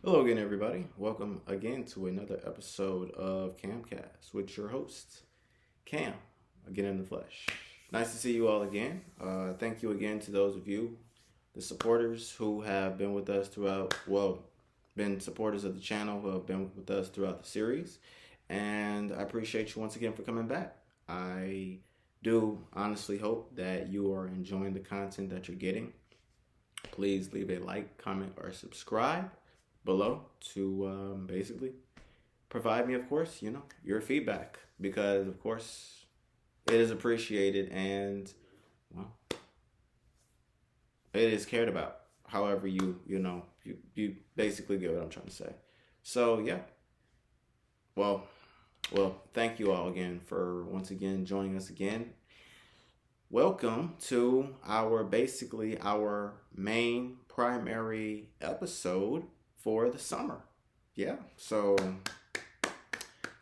Hello again, everybody. Welcome again to another episode of Camcast with your host, Cam, again in the flesh. Nice to see you all again. Thank you again to those of you, the supporters who have been with us throughout, been supporters of the channel who have been with us throughout the series. And I appreciate you once again for coming back. I do honestly hope that you are enjoying the content that you're getting. Please leave a like, comment, or subscribe below to basically provide me, of course, your feedback because, of course, it is appreciated and, well, it is cared about. However, you basically get what I'm trying to say. So yeah, well, thank you all again for once again joining us again. Welcome to our main primary episode for the summer. Yeah, so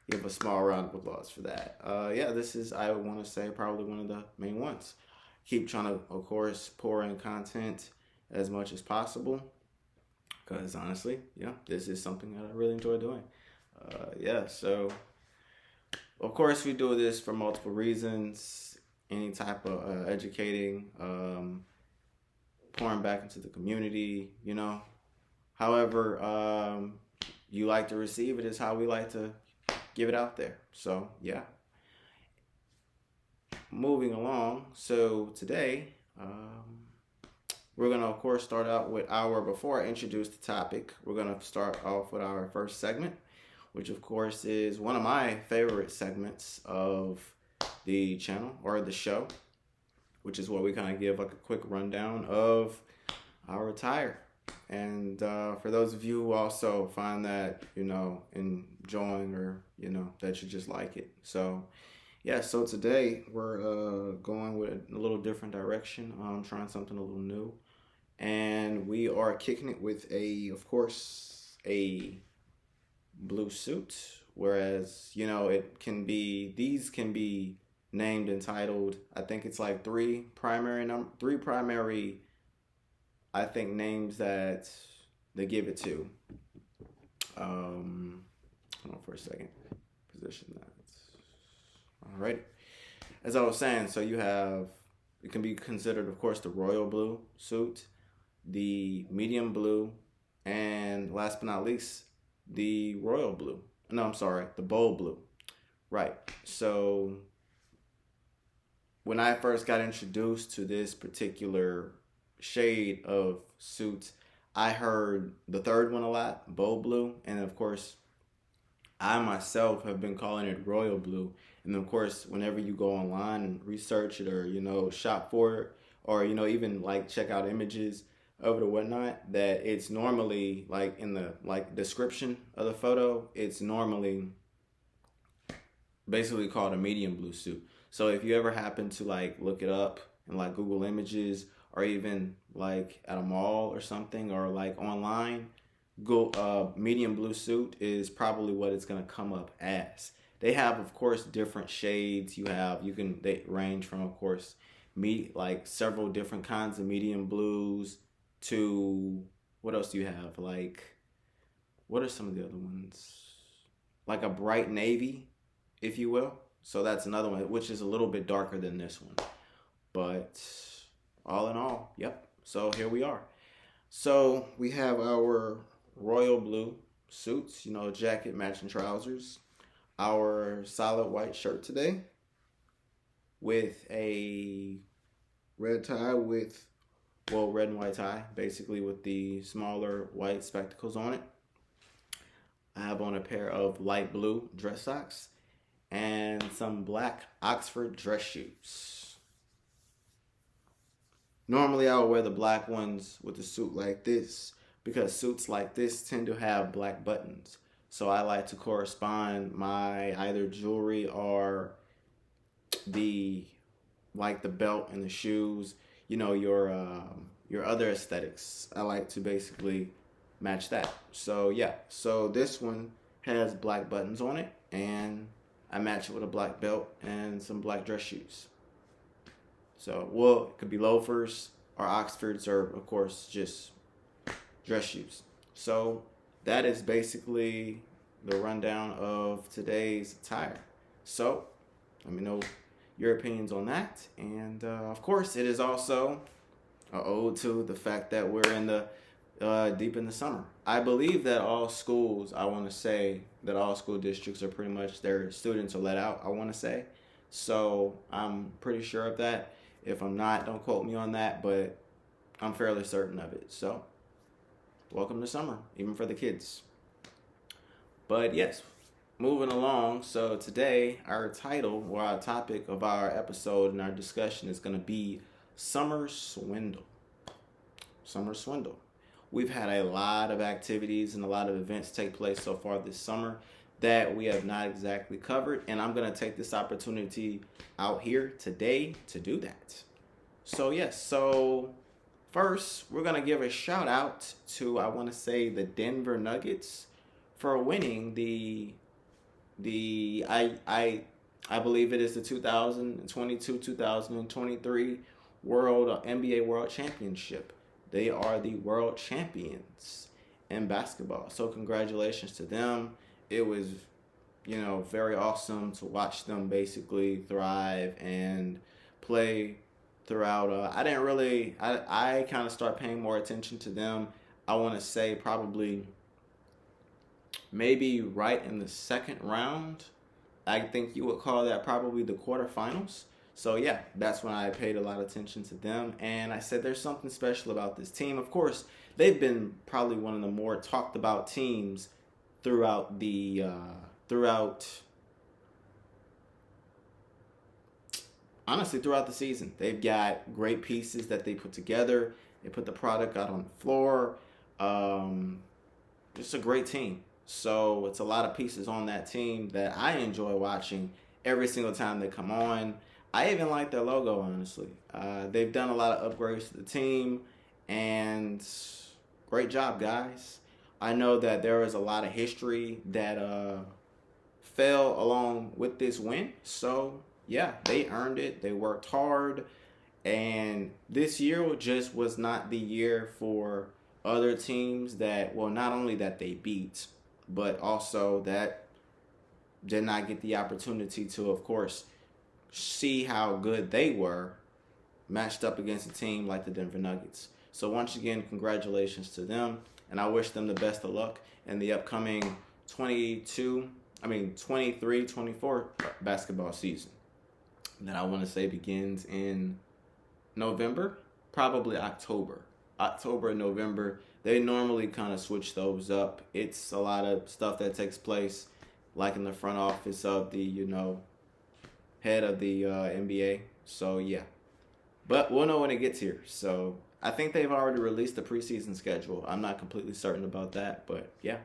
give a small round of applause for that. This is, I want to say, probably one of the main ones. Keep trying to, of course, pour in content as much as possible because honestly, this is something that I really enjoy doing. So of course, we do this for multiple reasons. Any type of educating, pouring back into the community, However, you like to receive it is how we like to give it out there. So, yeah. Moving along. So, today, we're going to, of course, start out with before I introduce the topic, we're going to start off with our first segment, which, of course, is one of my favorite segments of the channel or the show, which is where we kind of give like a quick rundown of our attire. And for those of you who also find that, enjoying or, that you just like it. So, so today we're going with a little different direction, trying something a little new. And we are kicking it with of course, a blue suit. Whereas, these can be named and titled, I think it's like three primary I think names that they give it to. Hold on for a second. Position that. All right. As I was saying, so it can be considered, of course, the royal blue suit, the medium blue, and last but not least, the royal blue. No, I'm sorry, the bold blue. Right. So when I first got introduced to this particular shade of suits, I heard the third one a lot, bold blue, and of course, I myself have been calling it royal blue. And of course, whenever you go online and research it, or shop for it, or even like check out images of it or whatnot, that it's normally like in the description of the photo, it's normally basically called a medium blue suit. So if you ever happen to like look it up and like Google Images or even like at a mall or something or like online, go medium blue suit is probably what it's gonna come up as. They have, of course, different shades. They range from, of course, like several different kinds of medium blues to what else do you have? Like, what are some of the other ones? Like a bright navy, if you will. So that's another one, which is a little bit darker than this one. But all in all, yep. So here we are. So we have our royal blue suits, jacket, matching trousers, our solid white shirt today with a red tie red and white tie, basically with the smaller white spectacles on it. I have on a pair of light blue dress socks and some black Oxford dress shoes. Normally I would wear the black ones with a suit like this because suits like this tend to have black buttons. So I like to correspond my either jewelry or the belt and the shoes, your other aesthetics. I like to basically match that. So yeah, so this one has black buttons on it and I match it with a black belt and some black dress shoes. So, it could be loafers or Oxfords or, of course, just dress shoes. So, that is basically the rundown of today's attire. So, let me know your opinions on that. And of course, it is also an ode to the fact that we're in the deep in the summer. I believe that all schools, I want to say that all school districts are pretty much their students are let out. I want to say, so I'm pretty sure of that. If I'm not, don't quote me on that, but I'm fairly certain of it. So, welcome to summer, even for the kids. But yes, moving along. So today, our title or our topic of our episode and our discussion is going to be Summer Swindle. Summer Swindle. We've had a lot of activities and a lot of events take place so far this summer that we have not exactly covered, and I'm going to take this opportunity out here today to do that. So yes, so first we're going to give a shout out to, I want to say, the Denver Nuggets for winning the I believe it is the 2022-2023 World NBA World Championship. They are the world champions in basketball. So congratulations to them. It was, very awesome to watch them basically thrive and play throughout. I kind of start paying more attention to them. I want to say probably maybe right in the second round. I think you would call that probably the quarterfinals. So yeah, that's when I paid a lot of attention to them, and I said there's something special about this team. Of course, they've been probably one of the more talked about teams throughout the throughout the season. They've got great pieces that they put together. They put the product out on the floor. Just a great team. So it's a lot of pieces on that team that I enjoy watching every single time they come on. I even like their logo, honestly. They've done a lot of upgrades to the team, and great job, guys. I know that there was a lot of history that fell along with this win. So, yeah, they earned it. They worked hard. And this year just was not the year for other teams that, well, not only that they beat, but also that did not get the opportunity to, of course, see how good they were matched up against a team like the Denver Nuggets. So once again, congratulations to them, and I wish them the best of luck in the upcoming 23-24 basketball season that I want to say begins in November, probably October and November. They normally kind of switch those up. It's a lot of stuff that takes place like in the front office of the, head of the NBA. So, yeah. But we'll know when it gets here. So, I think they've already released the preseason schedule. I'm not completely certain about that, but yeah.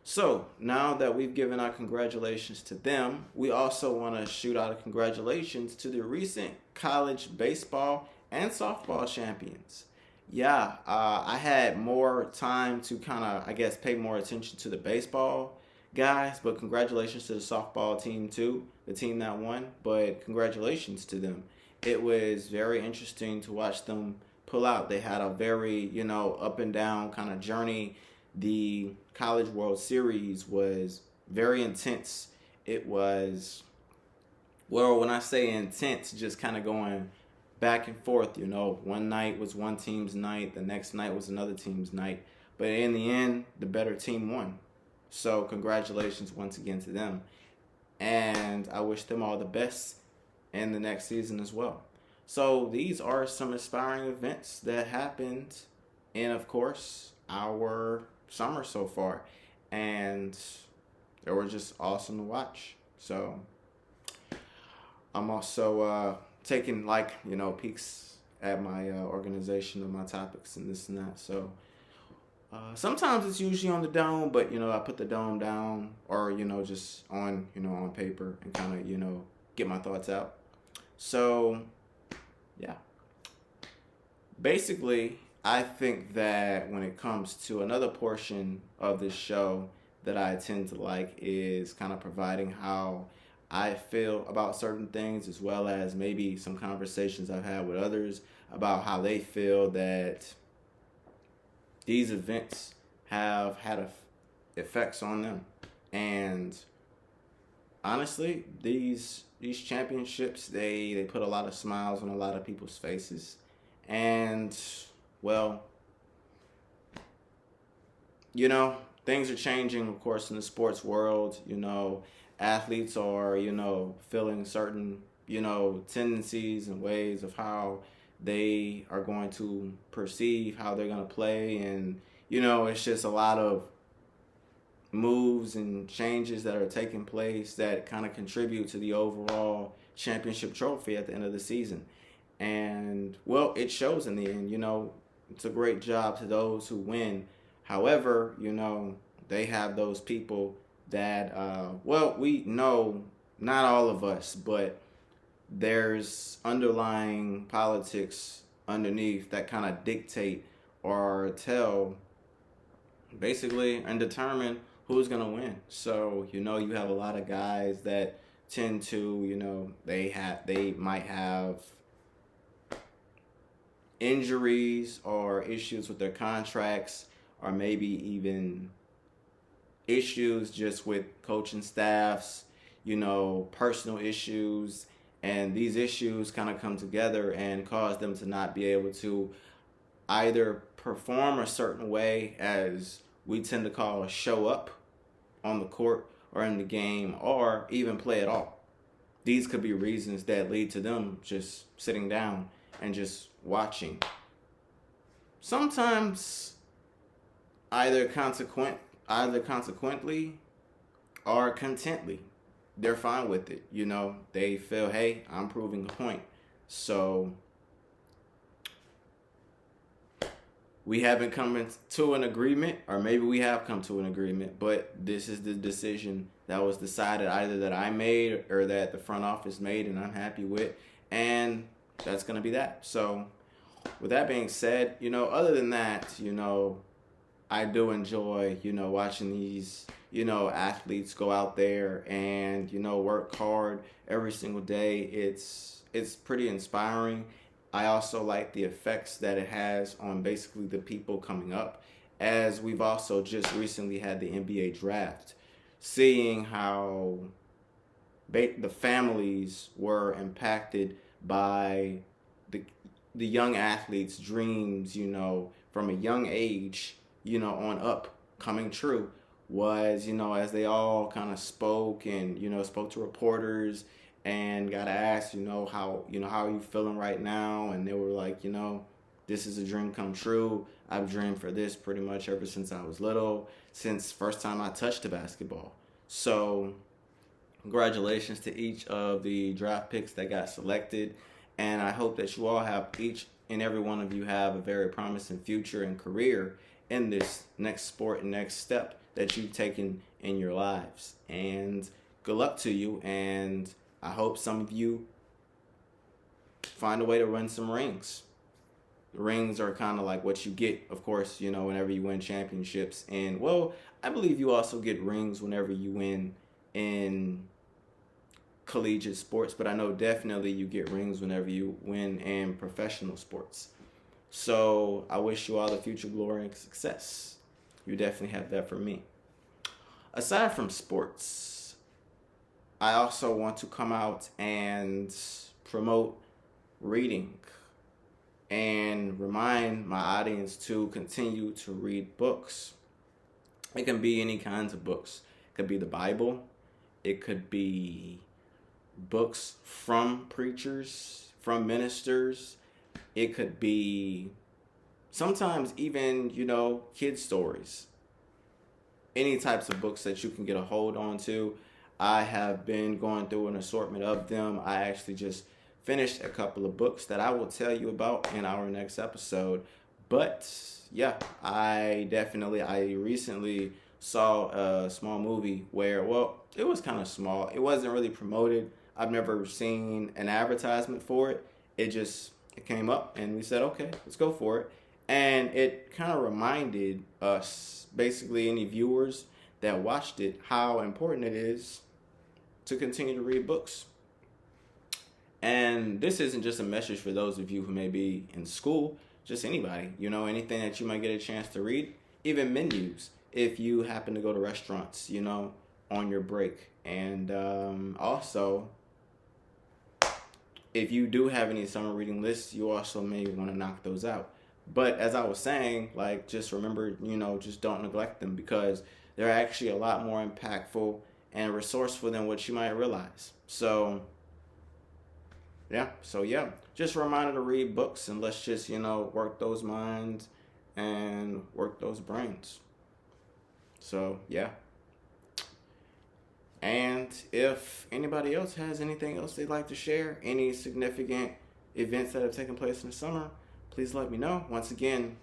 So, now that we've given our congratulations to them, we also want to shoot out a congratulations to the recent college baseball and softball champions. Yeah, I had more time to kind of, pay more attention to the baseball guys, but congratulations to the softball team too, the team that won, but congratulations to them. It was very interesting to watch them pull out. They had a very, up and down kind of journey. The College World Series was very intense. It was, well, when I say intense, just kind of going back and forth, one night was one team's night, the next night was another team's night, but in the end, the better team won. So congratulations once again to them, and I wish them all the best in the next season as well. So these are some inspiring events that happened in, of course, our summer so far, and they were just awesome to watch. So I'm also taking peeks at my organization of my topics and this and that. So sometimes it's usually on the dome, but I put the dome down or just on on paper and kind of get my thoughts out. So yeah, basically I think that when it comes to another portion of this show that I tend to like is kind of providing how I feel about certain things, as well as maybe some conversations I've had with others about how they feel that these events have had effects on them. And honestly, these championships, they put a lot of smiles on a lot of people's faces. And well, you know, things are changing, of course, in the sports world. You know, athletes are, feeling certain, tendencies and ways of how they are going to perceive how they're going to play. And, it's just a lot of moves and changes that are taking place that kind of contribute to the overall championship trophy at the end of the season. And, well, it shows in the end. It's a great job to those who win. However, they have those people that, we know, not all of us, but there's underlying politics underneath that kind of dictate or tell, basically, and determine who's going to win. So, you have a lot of guys that tend to, they might have injuries or issues with their contracts, or maybe even issues just with coaching staffs, personal issues. And these issues kind of come together and cause them to not be able to either perform a certain way, as we tend to call show up on the court or in the game, or even play at all. These could be reasons that lead to them just sitting down and just watching. Sometimes either consequently or contently. They're fine with it. They feel, hey, I'm proving a point. So we haven't come to an agreement, or maybe we have come to an agreement, but this is the decision that was decided, either that I made or that the front office made, and I'm happy with. And that's going to be that. So with that being said, other than that, I do enjoy, watching these, athletes go out there and, work hard every single day. It's pretty inspiring. I also like the effects that it has on basically the people coming up, as we've also just recently had the NBA draft, seeing how the families were impacted by the young athletes' dreams, from a young age, on up, coming true, was, as they all kind of spoke and, spoke to reporters and got asked, how are you feeling right now? And they were like, this is a dream come true. I've dreamed for this pretty much ever since I was little, since first time I touched a basketball. So congratulations to each of the draft picks that got selected. And I hope that you all have, each and every one of you have a very promising future and career in this next sport and next step that you've taken in your lives. And good luck to you. And I hope some of you find a way to win some rings. Rings are kind of like what you get, of course, whenever you win championships. And, well, I believe you also get rings whenever you win in collegiate sports, but I know definitely you get rings whenever you win in professional sports. So I wish you all the future glory and success. You definitely have that for me. Aside from sports, I also want to come out and promote reading and remind my audience to continue to read books. It can be any kinds of books. It could be the Bible. It could be books from preachers, from ministers. It could be sometimes even, kid stories. Any types of books that you can get a hold on to. I have been going through an assortment of them. I actually just finished a couple of books that I will tell you about in our next episode. But yeah, I recently saw a small movie where, well, it was kind of small. It wasn't really promoted. I've never seen an advertisement for it. It came up and we said, okay, let's go for it. And it kind of reminded us, basically any viewers that watched it, how important it is to continue to read books. And this isn't just a message for those of you who may be in school, just anybody, anything that you might get a chance to read. even menus if you happen to go to restaurants, you know, on your break. And also, if you do have any summer reading lists, you also may want to knock those out. But as I was saying, like, just remember, you know, just don't neglect them, because they're actually a lot more impactful and resourceful than what you might realize. So yeah, just a reminder to read books, and let's just, you know, work those minds and work those brains. So yeah. And if anybody else has anything else they'd like to share, any significant events that have taken place in the summer, please let me know. Once again,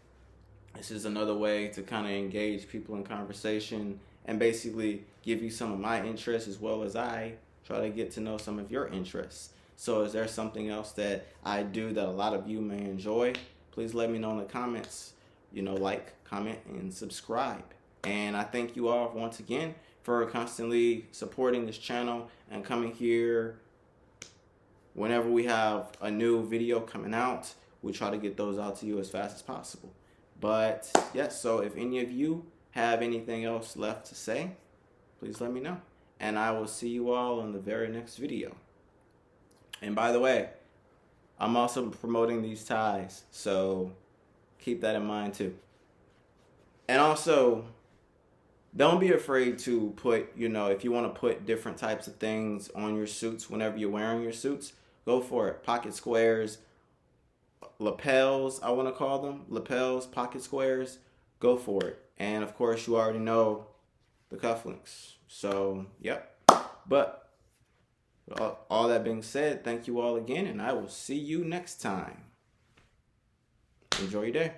this is another way to kind of engage people in conversation and basically give you some of my interests, as well as I try to get to know some of your interests. So is there something else that I do that a lot of you may enjoy? Please let me know in the comments. You know, like, comment, and subscribe. And I thank you all once again for constantly supporting this channel and coming here whenever we have a new video coming out. We try to get those out to you as fast as possible. But yes, so if any of you have anything else left to say, please let me know. And I will see you all in the very next video. And by the way, I'm also promoting these ties, so keep that in mind too. And also, don't be afraid to put, you know, if you want to put different types of things on your suits whenever you're wearing your suits, go for it. Pocket squares, lapels, I want to call them. Lapels, pocket squares, go for it. And of course, you already know the cufflinks. So, yep. But all that being said, thank you all again, and I will see you next time. Enjoy your day.